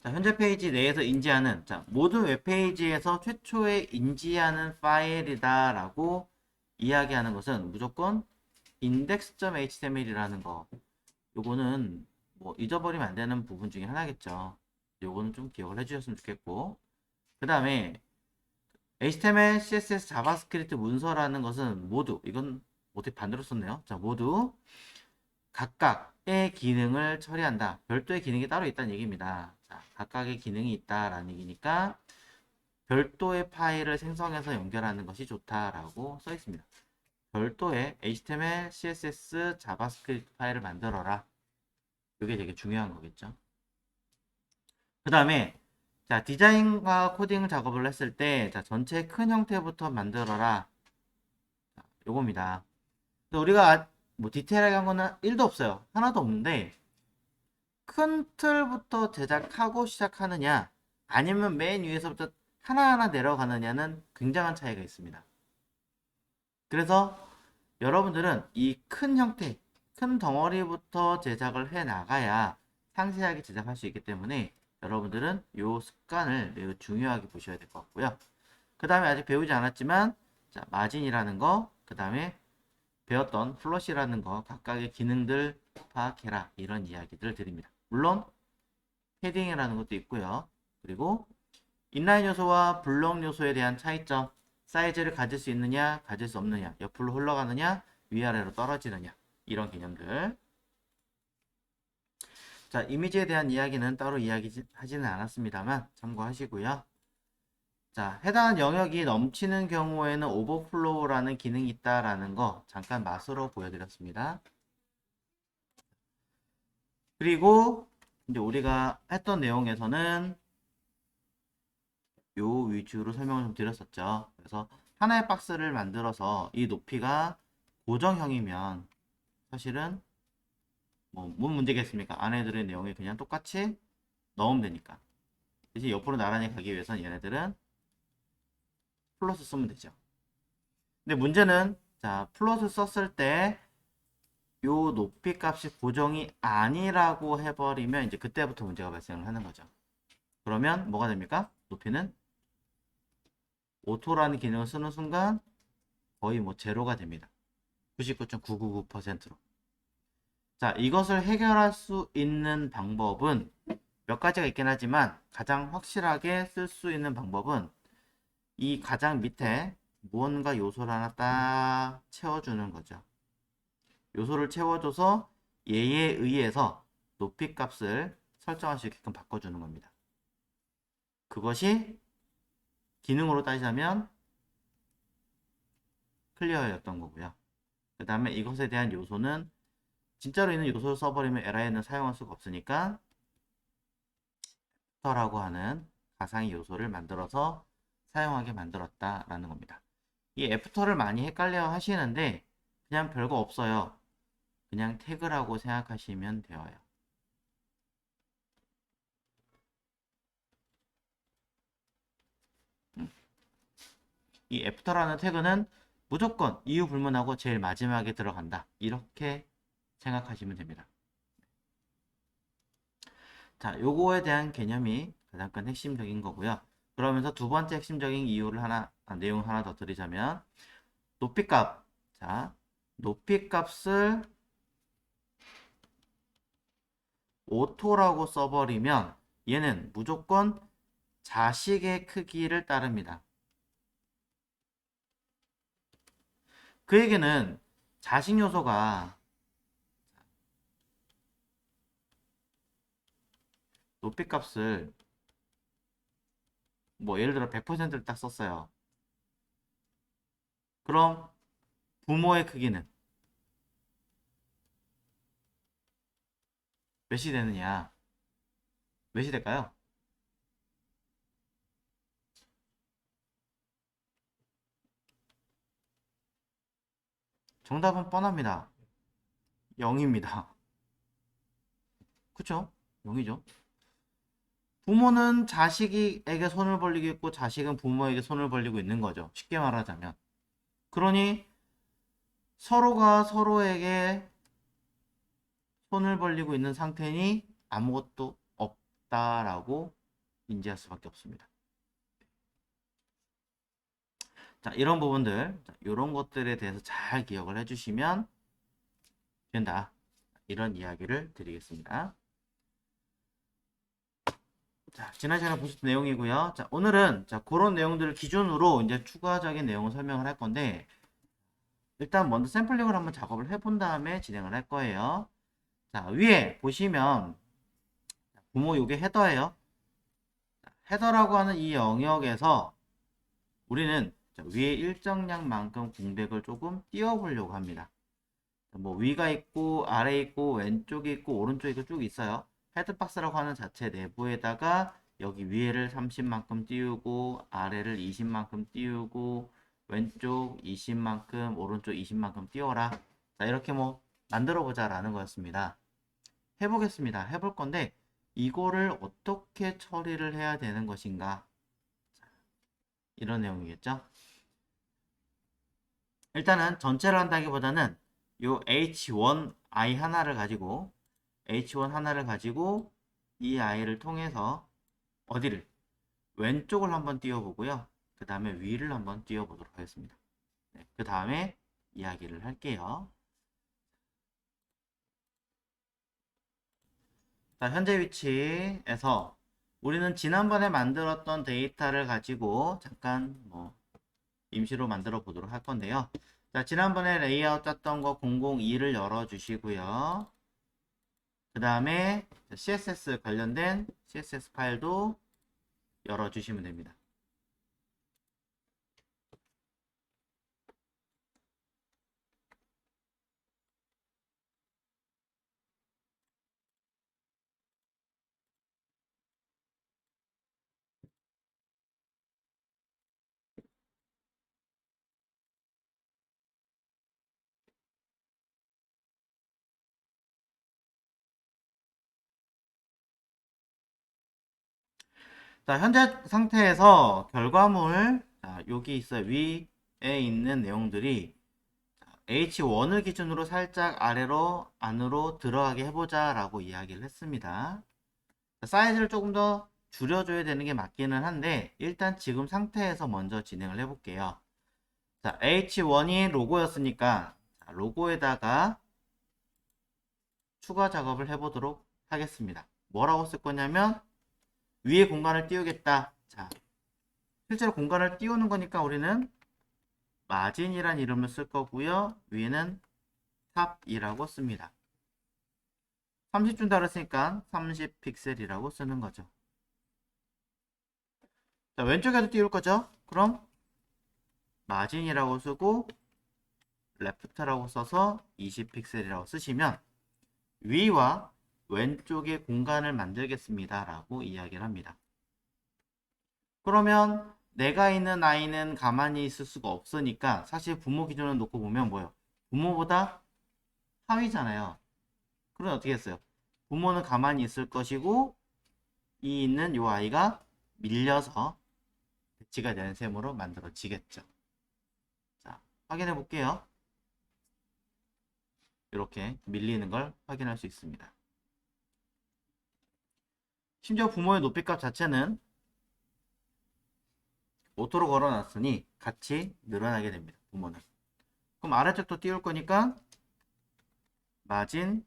자, 현재 페이지 내에서 인지하는, 자, 모든 웹페이지에서 최초에 인지하는 파일이다라고 이야기하는 것은 무조건 index.html이라는 거. 요거는 뭐 잊어버리면 안 되는 부분 중에 하나겠죠. 요거는 좀 기억을 해주셨으면 좋겠고. 그 다음에 HTML, CSS, 자바스크립트 문서라는 것은 모두, 이건 어떻게 반대로 썼네요. 자, 모두 각각의 기능을 처리한다. 별도의 기능이 따로 있다는 얘기입니다. 자, 각각의 기능이 있다라는 얘기니까 별도의 파일을 생성해서 연결하는 것이 좋다라고 써 있습니다. 별도의 HTML, CSS, 자바스크립트 파일을 만들어라. 이게 되게 중요한 거겠죠. 그 다음에 자, 디자인과 코딩 작업을 했을 때 자, 전체 큰 형태부터 만들어라. 자, 요겁니다. 우리가 뭐 디테일하게 한 거는 1도 없어요. 하나도 없는데 큰 틀부터 제작하고 시작하느냐 아니면 맨 위에서부터 하나하나 내려가느냐는 굉장한 차이가 있습니다. 그래서 여러분들은 이 큰 형태, 큰 덩어리부터 제작을 해 나가야 상세하게 제작할 수 있기 때문에 여러분들은 이 습관을 매우 중요하게 보셔야 될 것 같고요. 그 다음에 아직 배우지 않았지만 자, 마진이라는 거, 그 다음에 배웠던 플러시라는 거 각각의 기능들 파악해라 이런 이야기들을 드립니다. 물론 패딩이라는 것도 있고요. 그리고 인라인 요소와 블록 요소에 대한 차이점, 사이즈를 가질 수 있느냐, 가질 수 없느냐, 옆으로 흘러가느냐, 위아래로 떨어지느냐 이런 개념들. 자, 이미지에 대한 이야기는 따로 이야기하지는 않았습니다만 참고하시고요. 자, 해당 영역이 넘치는 경우에는 오버플로우라는 기능이 있다라는 거 잠깐 맛으로 보여드렸습니다. 그리고 이제 우리가 했던 내용에서는 요 위주로 설명을 좀 드렸었죠. 그래서 하나의 박스를 만들어서 이 높이가 고정형이면 사실은 뭐 뭔 문제겠습니까? 안에 들은 내용이 그냥 똑같이 넣으면 되니까. 대신 옆으로 나란히 가기 위해서는 얘네들은 플러스 쓰면 되죠. 근데 문제는 자 플러스 썼을 때 요 높이 값이 고정이 아니라고 해버리면 이제 그때부터 문제가 발생을 하는 거죠. 그러면 뭐가 됩니까? 높이는 오토라는 기능을 쓰는 순간 거의 뭐 제로가 됩니다. 99.999%로. 자, 이것을 해결할 수 있는 방법은 몇 가지가 있긴 하지만 가장 확실하게 쓸 수 있는 방법은 이 가장 밑에 무언가 요소를 하나 딱 채워주는 거죠. 요소를 채워줘서 얘에 의해서 높이 값을 설정할 수 있게끔 바꿔주는 겁니다. 그것이 기능으로 따지자면 클리어였던 거고요. 그 다음에 이것에 대한 요소는 진짜로 있는 요소를 써버리면 LI는 사용할 수가 없으니까 라고 하는 가상의 요소를 만들어서 사용하게 만들었다라는 겁니다. 이 애프터를 많이 헷갈려 하시는데 그냥 별거 없어요. 그냥 태그라고 생각하시면 되어요. 이 애프터라는 태그는 무조건 이유 불문하고 제일 마지막에 들어간다. 이렇게 생각하시면 됩니다. 자, 요거에 대한 개념이 가장 큰 핵심적인 거고요. 그러면서 두 번째 핵심적인 이유를 내용 하나 더 드리자면 높이값. 자, 높이값을 오토라고 써버리면 얘는 무조건 자식의 크기를 따릅니다. 그 얘기는 자식 요소가 높이값을 뭐 예를 들어 100%를 딱 썼어요. 그럼 부모의 크기는 몇이 되느냐? 몇이 될까요? 정답은 뻔합니다. 0입니다. 그쵸? 0이죠. 부모는 자식에게 손을 벌리고 있고 자식은 부모에게 손을 벌리고 있는 거죠. 쉽게 말하자면. 그러니 서로가 서로에게 손을 벌리고 있는 상태니 아무것도 없다. 없다라고 인지할 수밖에 없습니다. 자, 이런 부분들, 이런 것들에 대해서 잘 기억을 해주시면 된다. 이런 이야기를 드리겠습니다. 자, 지난 시간에 보셨던 내용이고요. 자, 오늘은 그런 내용들을 기준으로 이제 추가적인 내용을 설명을 할 건데, 일단 먼저 샘플링을 한번 작업을 해본 다음에 진행을 할 거예요. 자, 위에 보시면 부모 요게 헤더예요. 헤더라고 하는 이 영역에서 우리는 위에 일정량만큼 공백을 조금 띄워보려고 합니다. 뭐 위가 있고 아래 있고 왼쪽에 있고 오른쪽에 있고 쭉 있어요. 헤드박스라고 하는 자체 내부에다가 여기 위에를 30만큼 띄우고 아래를 20만큼 띄우고 왼쪽 20만큼 오른쪽 20만큼 띄워라. 자, 이렇게 뭐 만들어 보자 라는 거였습니다. 해보겠습니다. 해볼 건데 이거를 어떻게 처리를 해야 되는 것인가, 이런 내용이겠죠. 일단은 전체를 한다기보다는 요 H1i 하나를 가지고 H1 하나를 가지고 이 i를 통해서 어디를 왼쪽을 한번 띄워보고요. 그 다음에 위를 한번 띄워보도록 하겠습니다. 네, 그 다음에 이야기를 할게요. 자, 현재 위치에서 우리는 지난번에 만들었던 데이터를 가지고 잠깐 뭐 임시로 만들어 보도록 할 건데요. 자, 지난번에 레이아웃 짰던 거 002를 열어 주시고요. 그 다음에 CSS 관련된 CSS 파일도 열어 주시면 됩니다. 자, 현재 상태에서 결과물, 자, 여기 있어요. 위에 있는 내용들이 H1을 기준으로 살짝 아래로 안으로 들어가게 해보자 라고 이야기를 했습니다. 자, 사이즈를 조금 더 줄여줘야 되는 게 맞기는 한데 일단 지금 상태에서 먼저 진행을 해볼게요. 자, H1이 로고였으니까 로고에다가 추가 작업을 해보도록 하겠습니다. 뭐라고 쓸 거냐면 위에 공간을 띄우겠다. 자, 실제로 공간을 띄우는 거니까 우리는 마진이란 이름을 쓸 거고요. 위에는 탑이라고 씁니다. 30 준다 그랬으니까 30 픽셀이라고 쓰는 거죠. 자, 왼쪽에도 띄울 거죠. 그럼 마진이라고 쓰고 레프트라고 써서 20 픽셀이라고 쓰시면 위와 왼쪽에 공간을 만들겠습니다 라고 이야기를 합니다. 그러면 내가 있는 아이는 가만히 있을 수가 없으니까 사실 부모 기준을 놓고 보면 뭐예요? 부모보다 하위잖아요. 그럼 어떻게 했어요? 부모는 가만히 있을 것이고 이 있는 요 아이가 밀려서 배치가 되는 셈으로 만들어지겠죠. 자, 확인해 볼게요. 이렇게 밀리는 걸 확인할 수 있습니다. 심지어 부모의 높이값 자체는 오토로 걸어놨으니 같이 늘어나게 됩니다. 부모는. 그럼 아래쪽도 띄울 거니까 마진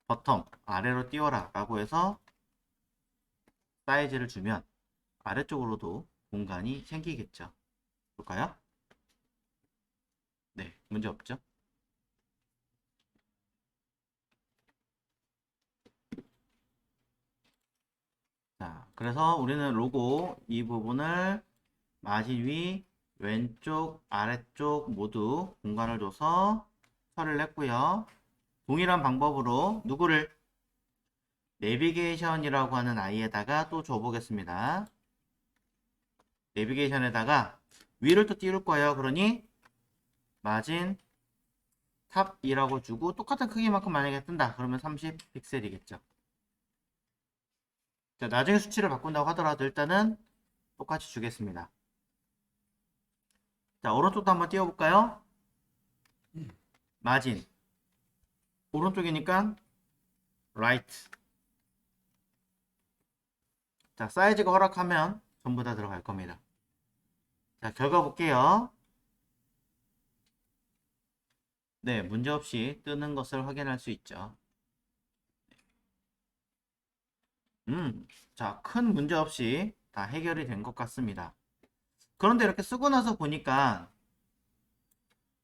버텀 아래로 띄워라 라고 해서 사이즈를 주면 아래쪽으로도 공간이 생기겠죠. 볼까요? 네, 문제 없죠? 자, 그래서 우리는 로고 이 부분을 마진 위, 왼쪽, 아래쪽 모두 공간을 줘서 처리를 했고요. 동일한 방법으로 누구를 내비게이션이라고 하는 아이에다가 또 줘보겠습니다. 내비게이션에다가 위를 또 띄울 거예요. 그러니 마진 탑2라고 주고 똑같은 크기만큼 만약에 뜬다. 그러면 30 픽셀이겠죠. 자, 나중에 수치를 바꾼다고 하더라도 일단은 똑같이 주겠습니다. 자, 오른쪽도 한번 띄워볼까요? 마진 오른쪽이니까 라이트 자, 사이즈가 허락하면 전부 다 들어갈 겁니다. 자, 결과 볼게요. 네, 문제없이 뜨는 것을 확인할 수 있죠. 자, 큰 문제 없이 다 해결이 된 것 같습니다. 그런데 이렇게 쓰고 나서 보니까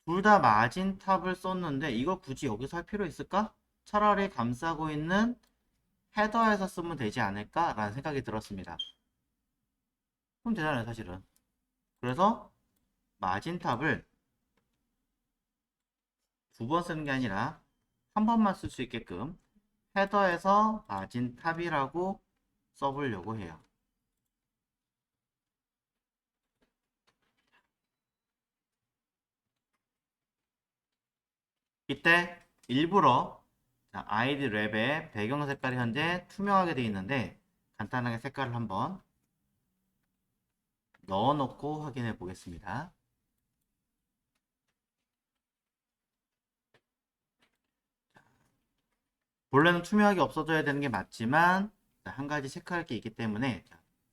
둘 다 마진 탑을 썼는데 이걸 굳이 여기서 할 필요 있을까? 차라리 감싸고 있는 헤더에서 쓰면 되지 않을까? 라는 생각이 들었습니다. 그럼 되잖아요, 사실은. 그래서 마진 탑을 두 번 쓰는 게 아니라 한 번만 쓸 수 있게끔 헤더에서 마진 탑이라고 써보려고 해요. 이때 일부러 아이디 랩의 배경 색깔이 현재 투명하게 되어 있는데 간단하게 색깔을 한번 넣어 놓고 확인해 보겠습니다. 본래는 투명하게 없어져야 되는 게 맞지만 한 가지 체크할 게 있기 때문에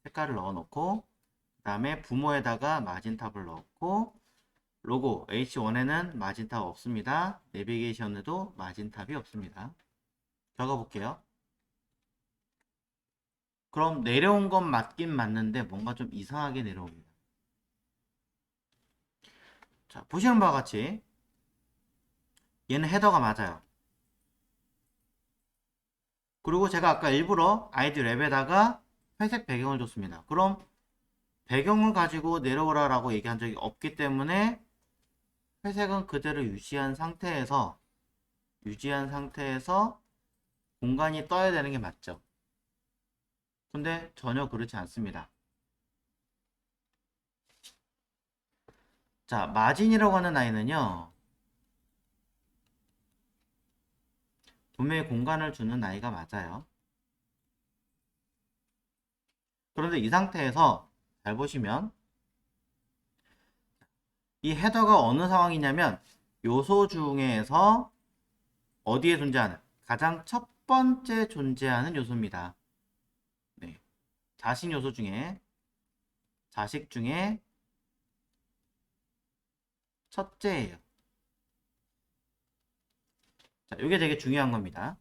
색깔을 넣어 놓고 그 다음에 부모에다가 마진탑을 넣고 로고 H1에는 마진탑 없습니다. 내비게이션에도 마진탑이 없습니다. 적어볼게요. 그럼 내려온 건 맞긴 맞는데 뭔가 좀 이상하게 내려옵니다. 자, 보시는 바와 같이 얘는 헤더가 맞아요. 그리고 제가 아까 일부러 아이디 랩에다가 회색 배경을 줬습니다. 그럼 배경을 가지고 내려오라라고 얘기한 적이 없기 때문에 회색은 그대로 유지한 상태에서 공간이 떠야 되는 게 맞죠. 근데 전혀 그렇지 않습니다. 자, 마진이라고 하는 아이는요. 분명히 공간을 주는 아이가 맞아요. 그런데 이 상태에서 잘 보시면 이 헤더가 어느 상황이냐면 요소 중에서 어디에 존재하는 가장 첫 번째 존재하는 요소입니다. 네. 자식 중에 첫째예요. 자, 이게 되게 중요한 겁니다.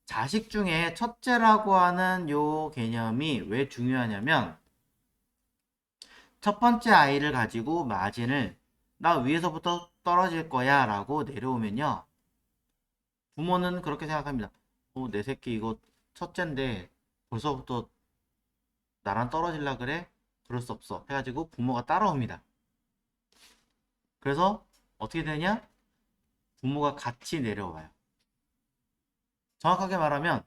자식 중에 첫째라고 하는 요 개념이 왜 중요하냐면 첫 번째 아이를 가지고 마진을 나 위에서부터 떨어질 거야 라고 내려오면요. 부모는 그렇게 생각합니다. 내 새끼 이거 첫째인데 벌써부터 나랑 떨어질라 그래? 그럴 수 없어. 해가지고 부모가 따라옵니다. 그래서 어떻게 되냐? 부모가 같이 내려와요. 정확하게 말하면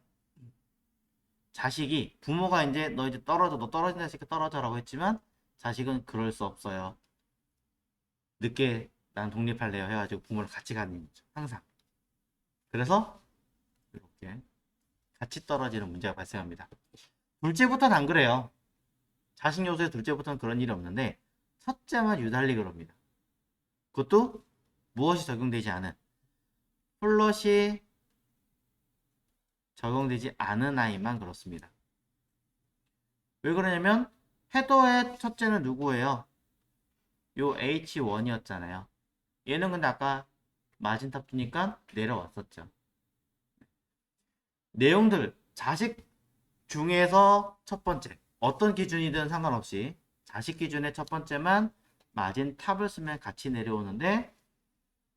자식이 부모가 이제 너 이제 떨어져 너 떨어진다 자식이 떨어져라고 했지만 자식은 그럴 수 없어요. 늦게 난 독립할래요 해가지고 부모를 같이 가는 거죠. 항상. 그래서 이렇게 같이 떨어지는 문제가 발생합니다. 둘째부터는 안 그래요. 자식 요소의 둘째부터는 그런 일이 없는데 첫째만 유달리 그럽니다. 그것도 무엇이 적용되지 않은 플롯이 적용되지 않은 아이만 그렇습니다. 왜 그러냐면 헤더의 첫째는 누구예요? 요 H1이었잖아요. 얘는 근데 아까 마진탑 두니까 내려왔었죠. 내용들 자식 중에서 첫 번째 어떤 기준이든 상관없이 자식 기준의 첫 번째만 마진탑을 쓰면 같이 내려오는데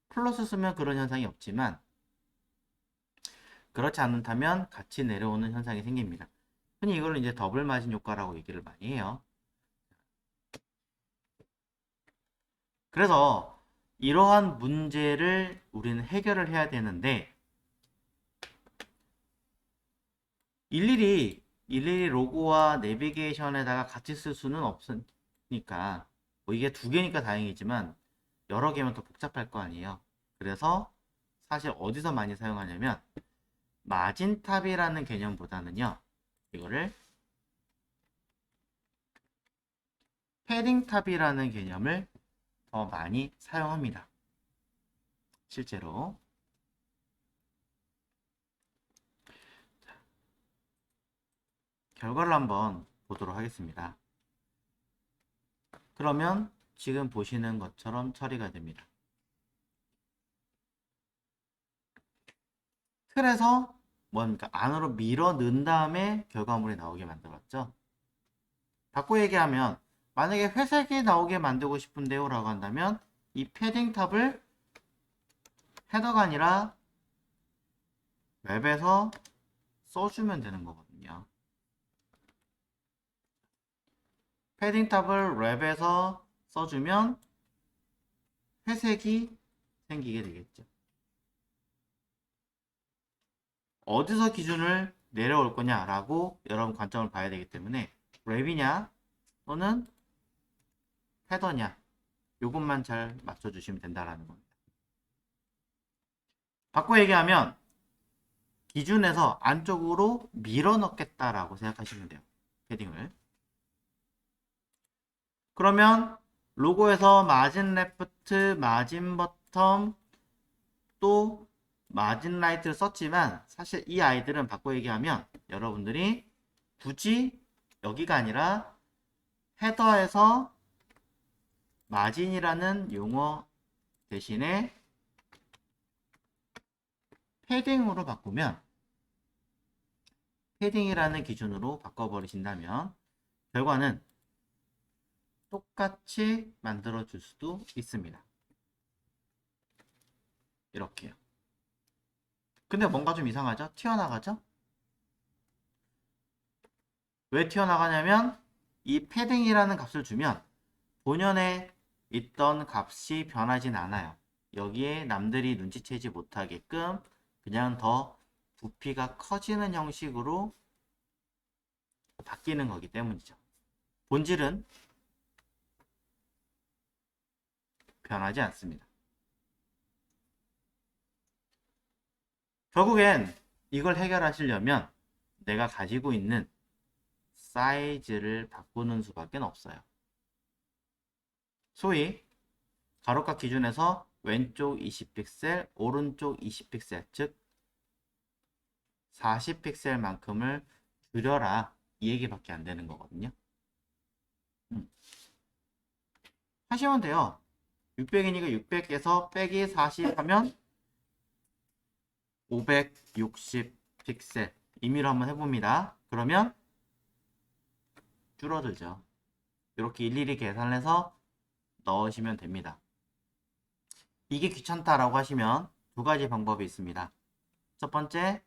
플러스 쓰면 그런 현상이 없지만 그렇지 않다면 같이 내려오는 현상이 생깁니다. 흔히 이걸 이제 더블 마진 효과라고 얘기를 많이 해요. 그래서 이러한 문제를 우리는 해결을 해야 되는데 일일이 로고와 내비게이션에다가 같이 쓸 수는 없으니까 뭐 이게 두 개니까 다행이지만 여러 개면 더 복잡할 거 아니에요. 그래서 사실 어디서 많이 사용하냐면 마진탑이라는 개념보다는요. 이거를 패딩탑이라는 개념을 더 많이 사용합니다. 실제로. 결과를 한번 보도록 하겠습니다. 그러면 지금 보시는 것처럼 처리가 됩니다. 틀에서 뭡니까? 안으로 밀어 넣은 다음에 결과물이 나오게 만들었죠. 바꿔 얘기하면 만약에 회색이 나오게 만들고 싶은데요 라고 한다면 이 패딩 탑을 헤더가 아니라 웹에서 써주면 되는 거거든요. 패딩 탑을 랩에서 써주면 회색이 생기게 되겠죠. 어디서 기준을 내려올 거냐라고 여러분 관점을 봐야 되기 때문에 랩이냐 또는 헤더냐 이것만 잘 맞춰주시면 된다라는 겁니다. 바꿔 얘기하면 기준에서 안쪽으로 밀어 넣겠다라고 생각하시면 돼요. 패딩을. 그러면 로고에서 마진 레프트, 마진 버텀, 또 마진 라이트를 썼지만 사실 이 아이들은 바꿔 얘기하면 여러분들이 굳이 여기가 아니라 헤더에서 마진이라는 용어 대신에 패딩으로 바꾸면 패딩이라는 기준으로 바꿔버리신다면 결과는 똑같이 만들어 줄 수도 있습니다. 이렇게요. 근데 뭔가 좀 이상하죠? 튀어나가죠? 왜 튀어나가냐면 이 패딩이라는 값을 주면 본연에 있던 값이 변하진 않아요. 여기에 남들이 눈치채지 못하게끔 그냥 더 부피가 커지는 형식으로 바뀌는 거기 때문이죠. 본질은 변하지 않습니다. 결국엔 이걸 해결하시려면 내가 가지고 있는 사이즈를 바꾸는 수밖에 없어요. 소위 가로값 기준에서 왼쪽 20픽셀, 오른쪽 20픽셀, 즉 40픽셀만큼을 줄여라 이 얘기밖에 안 되는 거거든요. 하시면 돼요. 600이니까 600에서 빼기 40 하면 560 픽셀 임의로 한번 해봅니다. 그러면 줄어들죠. 이렇게 일일이 계산해서 넣으시면 됩니다. 이게 귀찮다라고 하시면 두 가지 방법이 있습니다. 첫 번째,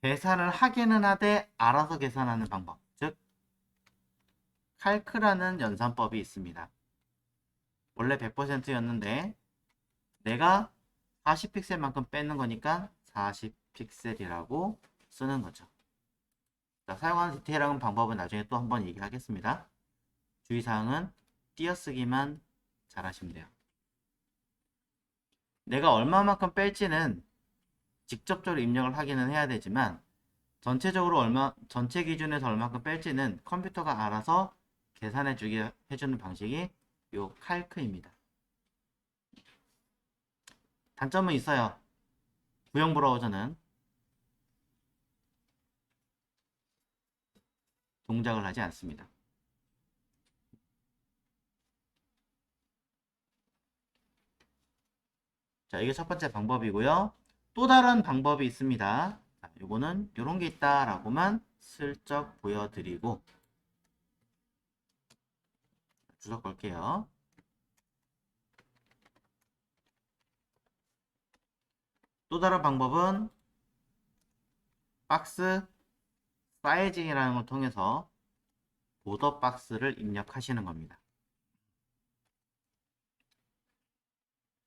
계산을 하기는 하되 알아서 계산하는 방법, 즉 칼크라는 연산법이 있습니다. 원래 100%였는데 내가 40픽셀만큼 빼는 거니까 40픽셀이라고 쓰는 거죠. 자, 사용하는 디테일한 방법은 나중에 또 한번 얘기하겠습니다. 주의사항은 띄어쓰기만 잘 하시면 돼요. 내가 얼마만큼 뺄지는 직접적으로 입력을 하기는 해야 되지만 전체적으로 전체 기준에서 얼마만큼 뺄지는 컴퓨터가 알아서 계산해 주게 해주는 방식이 요 칼크입니다. 단점은 있어요. 구형 브라우저는 동작을 하지 않습니다. 자, 이게 첫 번째 방법이고요. 또 다른 방법이 있습니다. 자, 요거는 요런 게 있다라고만 슬쩍 보여드리고 주석 걸게요. 또 다른 방법은 박스 사이징이라는 걸 통해서 보더 박스를 입력하시는 겁니다.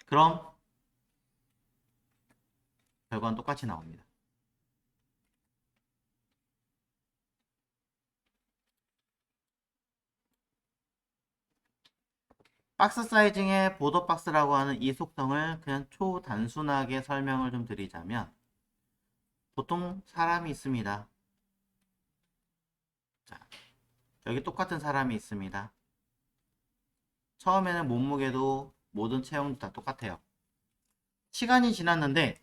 그럼 결과는 똑같이 나옵니다. 박스 사이징의 보더 박스라고 하는 이 속성을 그냥 초단순하게 설명을 좀 드리자면 보통 사람이 있습니다. 자, 여기 똑같은 사람이 있습니다. 처음에는 몸무게도 모든 체형도 다 똑같아요. 시간이 지났는데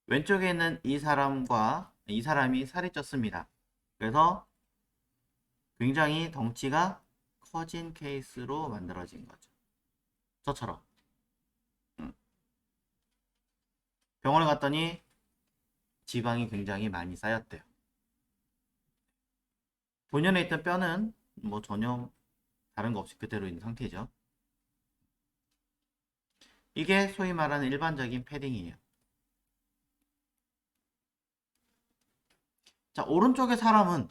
왼쪽에 있는 이 사람과 이 사람이 살이 쪘습니다. 그래서 굉장히 덩치가 커진 케이스로 만들어진 거죠. 저처럼. 음. 병원에 갔더니 지방이 굉장히 많이 쌓였대요. 본연에 있던 뼈는 뭐 전혀 다른 거 없이 그대로 있는 상태죠. 이게 소위 말하는 일반적인 패딩이에요. 자, 오른쪽의 사람은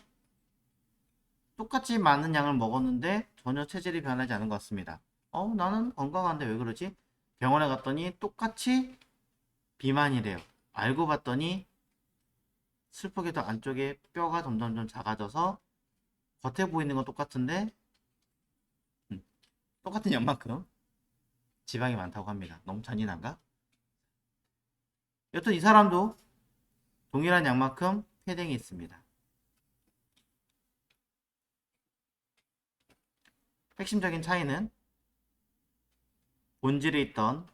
똑같이 많은 양을 먹었는데 전혀 체질이 변하지 않은 것 같습니다. 나는 건강한데 왜 그러지? 병원에 갔더니 똑같이 비만이래요. 알고 봤더니 슬프게도 안쪽에 뼈가 점점점 작아져서 겉에 보이는 건 똑같은데 똑같은 양만큼 지방이 많다고 합니다. 너무 잔인한가? 여튼 이 사람도 동일한 양만큼 패딩이 있습니다. 핵심적인 차이는 본질에 있던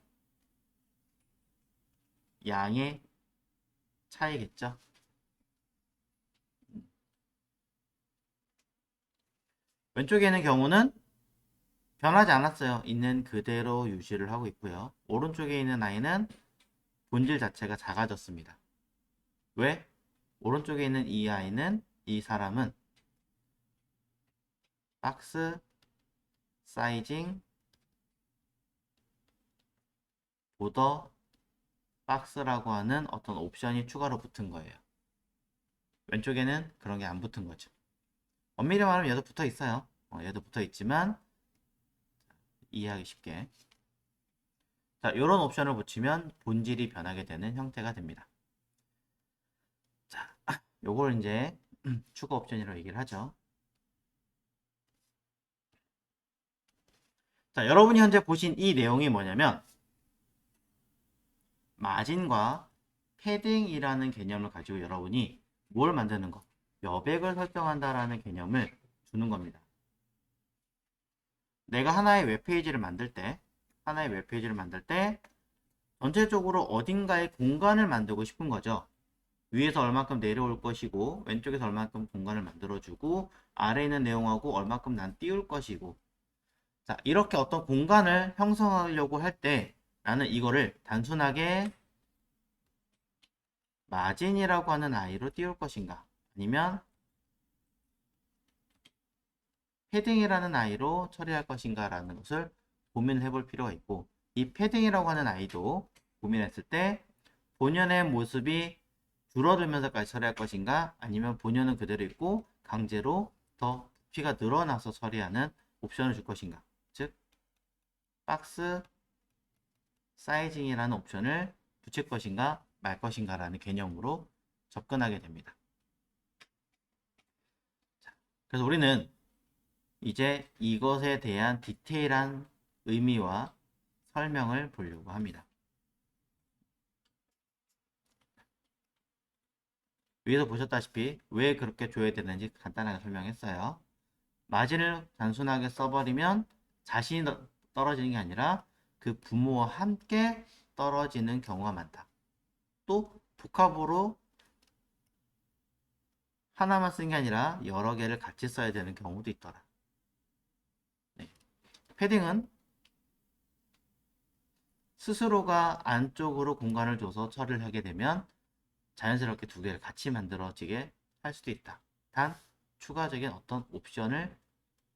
양의 차이겠죠. 왼쪽에 있는 경우는 변하지 않았어요. 있는 그대로 유지를 하고 있고요. 오른쪽에 있는 아이는 본질 자체가 작아졌습니다. 왜? 오른쪽에 있는 이 아이는, 이 사람은 박스 사이징 보더 박스라고 하는 어떤 옵션이 추가로 붙은 거예요. 왼쪽에는 그런 게 안 붙은 거죠. 엄밀히 말하면 얘도 붙어 있어요. 얘도 붙어 있지만 이해하기 쉽게. 자, 이런 옵션을 붙이면 본질이 변하게 되는 형태가 됩니다. 자, 요걸 이제 추가 옵션이라고 얘기를 하죠. 자, 여러분이 현재 보신 이 내용이 뭐냐면 마진과 패딩이라는 개념을 가지고 여러분이 뭘 만드는 거? 여백을 설정한다라는 개념을 주는 겁니다. 내가 하나의 웹페이지를 만들 때 전체적으로 어딘가에 공간을 만들고 싶은 거죠. 위에서 얼만큼 내려올 것이고 왼쪽에서 얼만큼 공간을 만들어주고 아래에 있는 내용하고 얼만큼 난 띄울 것이고, 자, 이렇게 어떤 공간을 형성하려고 할 때 나는 이거를 단순하게 마진이라고 하는 아이로 띄울 것인가, 아니면 패딩이라는 아이로 처리할 것인가 라는 것을 고민을 해볼 필요가 있고, 이 패딩이라고 하는 아이도 고민했을 때 본연의 모습이 줄어들면서까지 처리할 것인가, 아니면 본연은 그대로 있고 강제로 더 부피가 늘어나서 처리하는 옵션을 줄 것인가, 즉 박스 사이징이라는 옵션을 붙일 것인가 말 것인가 라는 개념으로 접근하게 됩니다. 그래서 우리는 이제 이것에 대한 디테일한 의미와 설명을 보려고 합니다. 위에서 보셨다시피 왜 그렇게 줘야 되는지 간단하게 설명했어요. 마진을 단순하게 써버리면 자신이 떨어지는 게 아니라 그 부모와 함께 떨어지는 경우가 많다. 또 복합으로 하나만 쓰는 게 아니라 여러 개를 같이 써야 되는 경우도 있더라. 네. 패딩은 스스로가 안쪽으로 공간을 줘서 처리를 하게 되면 자연스럽게 두 개를 같이 만들어지게 할 수도 있다. 단 추가적인 어떤 옵션을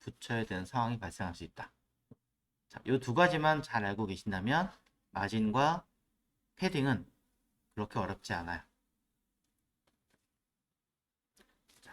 붙여야 되는 상황이 발생할 수 있다. 자, 이 두 가지만 잘 알고 계신다면 마진과 패딩은 그렇게 어렵지 않아요. 자,